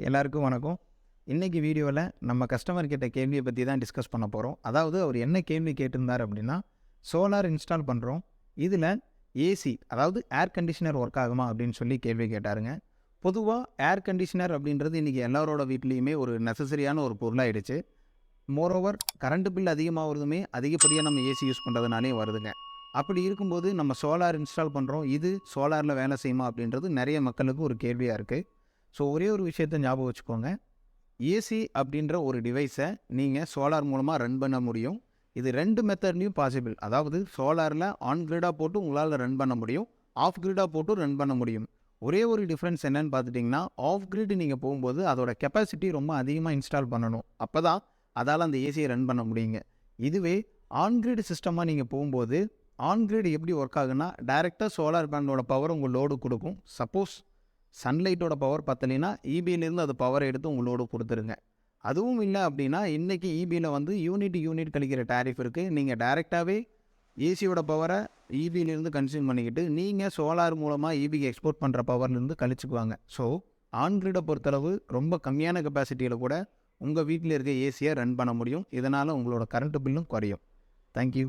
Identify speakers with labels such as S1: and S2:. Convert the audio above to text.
S1: எல்லாருக்கும் வணக்கம். இன்றைக்கி வீடியோவில் நம்ம கஸ்டமர் கிட்ட கேள்வியை பற்றி தான் டிஸ்கஸ் பண்ண போகிறோம். அதாவது அவர் என்ன கேள்வி கேட்டிருந்தார் அப்படின்னா, சோலார் இன்ஸ்டால் பண்ணுறோம், இதில் ஏசி அதாவது ஏர் கண்டிஷனர் ஒர்க் ஆகுமா அப்படின்னு சொல்லி கேள்வி கேட்டாருங்க. பொதுவாக ஏர் கண்டிஷனர் அப்படின்றது இன்றைக்கி எல்லாரோட வீட்லேயுமே ஒரு நெசசரியான ஒரு பொருளாகிடுச்சு. மோரோவர் கரண்ட் பில் அதிகமாகிறதுமே அதிகப்படியாக நம்ம ஏசி யூஸ் பண்ணுறதுனாலே வருதுங்க. அப்படி இருக்கும்போது நம்ம சோலார் இன்ஸ்டால் பண்ணுறோம், இது சோலாரில் வேலை செய்யுமா அப்படின்றது நிறைய மக்களுக்கு ஒரு கேள்வியாக இருக்குது. ஸோ ஒரே ஒரு விஷயத்தை ஞாபகம் வச்சுக்கோங்க, ஏசி அப்படின்ற ஒரு டிவைஸை நீங்கள் சோலார் மூலமாக ரன் பண்ண முடியும். இது 2 மெத்தட்லேயும் பாசிபிள். அதாவது சோலாரில் ஆன் கிரிடாக போட்டு உங்களால் ரன் பண்ண முடியும், ஆஃப் கிரிடாக போட்டு ரன் பண்ண முடியும். ஒரே ஒரு டிஃப்ரென்ஸ் என்னென்னு பார்த்துட்டிங்கன்னா, ஆஃப் கிரிட் நீங்கள் போகும்போது அதோட கெப்பாசிட்டி ரொம்ப அதிகமாக இன்ஸ்டால் பண்ணணும். அப்போ தான் அதால் அந்த ஏசியை ரன் பண்ண முடியுங்க. இதுவே ஆன் கிரிட் சிஸ்டமாக நீங்கள் போகும்போது ஆன் கிரிட் எப்படி ஒர்க் ஆகுன்னா, டைரெக்டாக சோலார் பேனலோட பவர் உங்கள் லோடு கொடுக்கும். சப்போஸ் சன்லைட்டோட பவர் பத்தலைன்னா இபியிலேருந்து அது பவர் எடுத்து உங்களோட கொடுத்துருங்க. அதுவும் இல்லை அப்படின்னா இன்றைக்கி இபியில் வந்து யூனிட் கழிக்கிற டேரிஃப் இருக்குது. நீங்கள் டைரெக்டாகவே ஏசியோட பவரை இபியிலேருந்து கன்சியூம் பண்ணிக்கிட்டு நீங்கள் சோலார் மூலமாக இபிக்கு எக்ஸ்போர்ட் பண்ணுற பவர்லேருந்து கழிச்சுக்குவாங்க. ஸோ ஆன்கிரிடை பொறுத்தளவு ரொம்ப கம்மியான கெப்பாசிட்டியில் கூட உங்கள் வீட்டில் இருக்க ஏசியை ரன் பண்ண முடியும். இதனால் உங்களோட கரண்ட் பில்லும் குறையும். தேங்க்யூ.